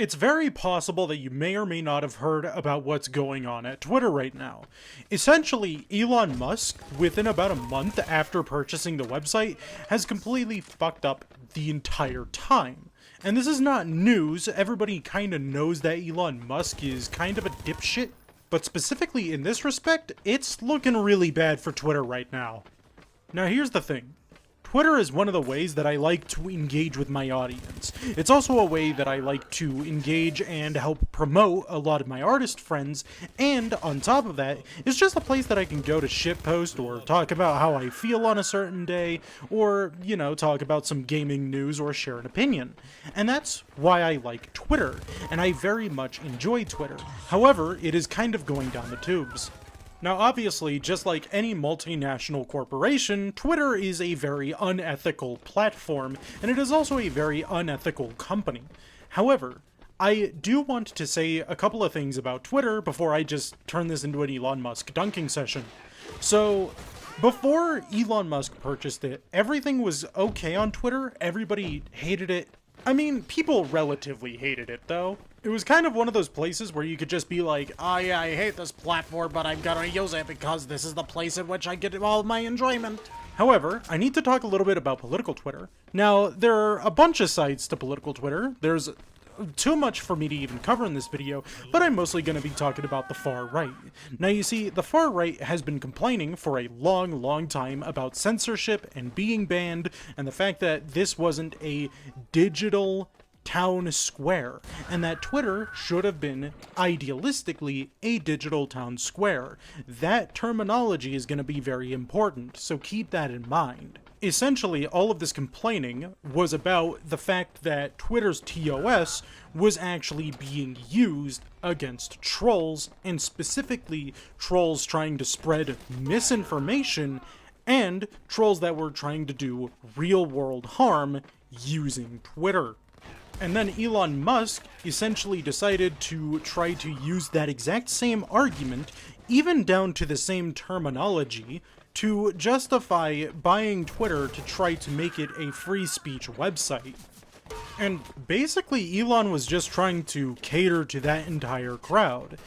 It's very possible that you may or may not have heard about what's going on at Twitter right now. Essentially, Elon Musk, within about a month after purchasing the website, has completely fucked up the entire time. And this is not news, everybody kinda knows that Elon Musk is kind of a dipshit, but specifically in this respect, it's looking really bad for Twitter right now. Now here's the thing. Twitter is one of the ways that I like to engage with my audience. It's also a way that I like to engage and help promote a lot of my artist friends, and on top of that, it's just a place that I can go to shitpost or talk about how I feel on a certain day, or, you know, talk about some gaming news or share an opinion. And that's why I like Twitter, and I very much enjoy Twitter. However, it is kind of going down the tubes. Now obviously, just like any multinational corporation, Twitter is a very unethical platform, and it is also a very unethical company. However, I do want to say a couple of things about Twitter before I just turn this into an Elon Musk dunking session. So, before Elon Musk purchased it, everything was okay on Twitter, everybody hated it. I mean, people relatively hated it, though. It was kind of one of those places where you could just be like, oh yeah, I hate this platform, but I'm gonna use it because this is the place in which I get all my enjoyment. However, I need to talk a little bit about political Twitter. Now, there are a bunch of sides to political Twitter. There's too much for me to even cover in this video, but I'm mostly going to be talking about the far right. Now you see, the far right has been complaining for a long time about censorship and being banned, and the fact that this wasn't a digital town square, and that Twitter should have been, idealistically, a digital town square. That terminology is going to be very important, so keep that in mind. Essentially, all of this complaining was about the fact that Twitter's TOS was actually being used against trolls, and specifically trolls trying to spread misinformation, and trolls that were trying to do real-world harm using Twitter. And then Elon Musk essentially decided to try to use that exact same argument, even down to the same terminology, to justify buying Twitter to try to make it a free speech website. And basically Elon was just trying to cater to that entire crowd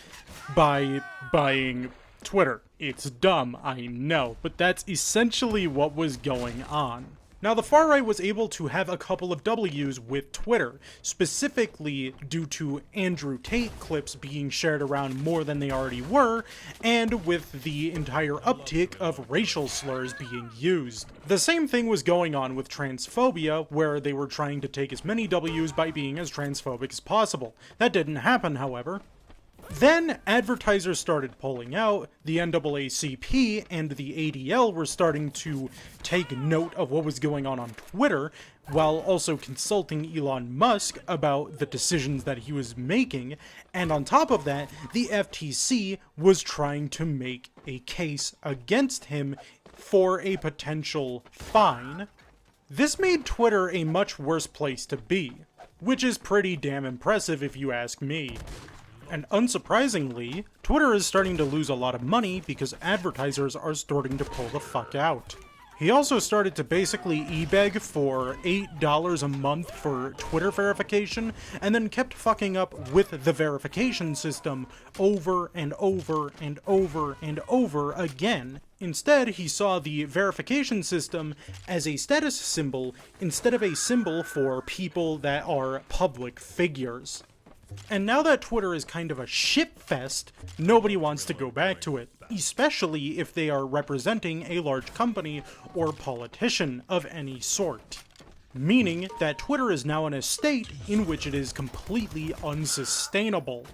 by buying Twitter. It's dumb, I know, but that's essentially what was going on. Now, the far right was able to have a couple of W's with Twitter, specifically due to Andrew Tate clips being shared around more than they already were, and with the entire uptick of racial slurs being used. The same thing was going on with transphobia, where they were trying to take as many W's by being as transphobic as possible. That didn't happen, however. Then, advertisers started pulling out, the NAACP and the ADL were starting to take note of what was going on Twitter, while also consulting Elon Musk about the decisions that he was making, and on top of that, the FTC was trying to make a case against him for a potential fine. This made Twitter a much worse place to be, which is pretty damn impressive if you ask me. And unsurprisingly, Twitter is starting to lose a lot of money because advertisers are starting to pull the fuck out. He also started to basically e-beg for $8 a month for Twitter verification, and then kept fucking up with the verification system over and over and over and over again. Instead, he saw the verification system as a status symbol instead of a symbol for people that are public figures. And now that Twitter is kind of a shitfest, nobody wants to go back to it, especially if they are representing a large company or politician of any sort. Meaning that Twitter is now in a state in which it is completely unsustainable.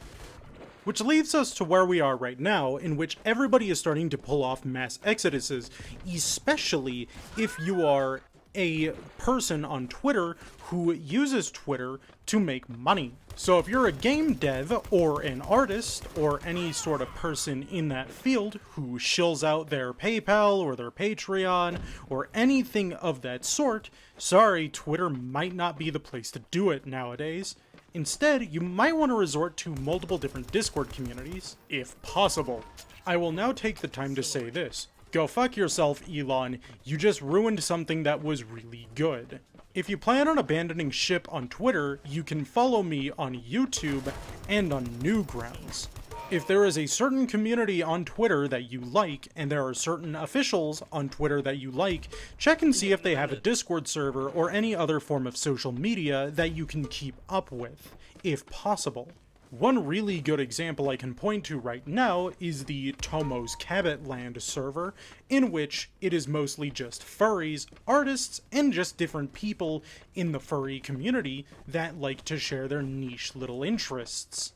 Which leads us to where we are right now, in which everybody is starting to pull off mass exoduses, especially if you are a person on Twitter who uses Twitter to make money. So if you're a game dev or an artist or any sort of person in that field who shills out their PayPal or their Patreon or anything of that sort, sorry, Twitter might not be the place to do it nowadays. Instead, you might want to resort to multiple different Discord communities, if possible. I will now take the time to say this. Go fuck yourself, Elon. You just ruined something that was really good. If you plan on abandoning ship on Twitter, you can follow me on YouTube and on Newgrounds. If there is a certain community on Twitter that you like, and there are certain officials on Twitter that you like, check and see if they have a Discord server or any other form of social media that you can keep up with, if possible. One really good example I can point to right now is the Tomo's Cabot Land server, in which it is mostly just furries, artists, and just different people in the furry community that like to share their niche little interests.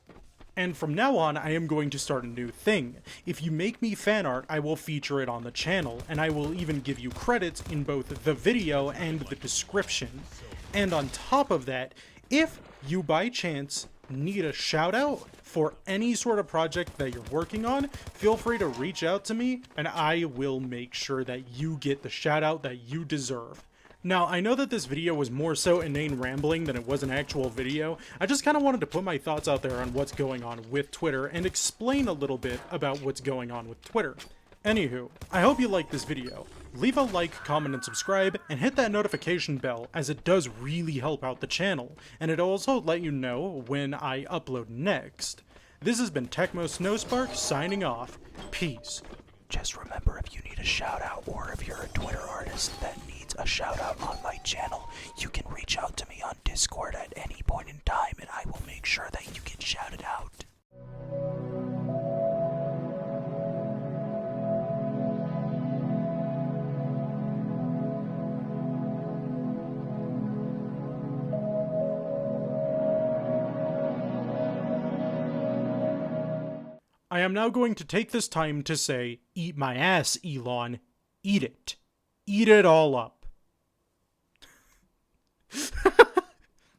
And from now on, I am going to start a new thing. If you make me fan art, I will feature it on the channel, and I will even give you credits in both the video and the description. And on top of that, if you by chance need a shout out for any sort of project that you're working on, feel free to reach out to me and I will make sure that you get the shout out that you deserve. Now, I know that this video was more so inane rambling than it was an actual video. I just kind of wanted to put my thoughts out there on what's going on with Twitter and explain a little bit about what's going on with Twitter. Anywho, I hope you liked this video. Leave a like, comment, and subscribe, and hit that notification bell, as it does really help out the channel, and it'll also let you know when I upload next. This has been Techmo Snowspark signing off. Peace. Just remember, if you need a shout out, or if you're a Twitter artist that needs a shout out on my channel, you can reach out to me on Discord at any point in time, and I will make sure that you get shouted out. I am now going to take this time to say, eat my ass, Elon. Eat it. Eat it all up.